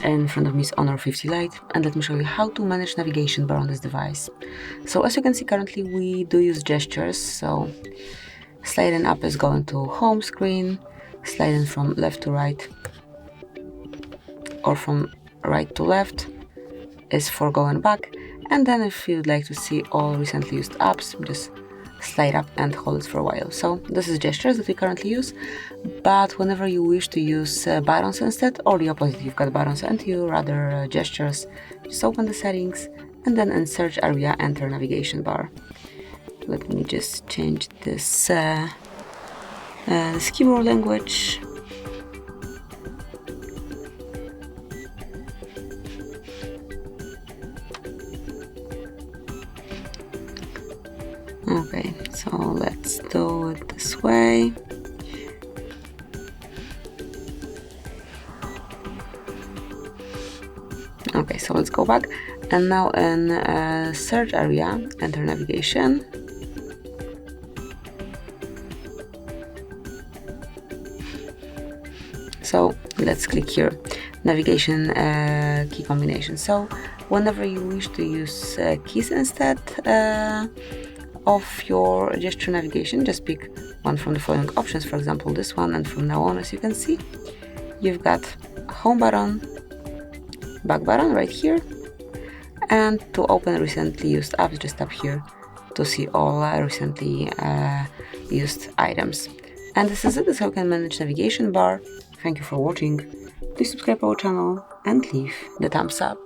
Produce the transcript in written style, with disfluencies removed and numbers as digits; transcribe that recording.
In front of me is Honor 50 Lite, and let me show you how to manage navigation bar on this device. So as you can see, currently we do use gestures, so sliding up is going to home screen, sliding from left to right or from right to left is for going back, and then if you'd like to see all recently used apps, just slide up and hold it for a while. So this is gestures that we currently use, but whenever you wish to use buttons instead, or the opposite, you've got buttons and you rather gestures, just open the settings and then in search area enter navigation bar. Let me just change this keyboard language. Okay, so let's do it this way. Okay, so let's go back, and now in search area enter navigation. So let's click here, navigation key combination. So whenever you wish to use keys instead of your gesture navigation, just pick one from the following options, for example this one, and from now on, as you can see, you've got home button, back button right here, and to open recently used apps, just tap here to see all recently used items. And this is it. This is how you can manage navigation bar. Thank you for watching. Please subscribe our channel and leave the thumbs up.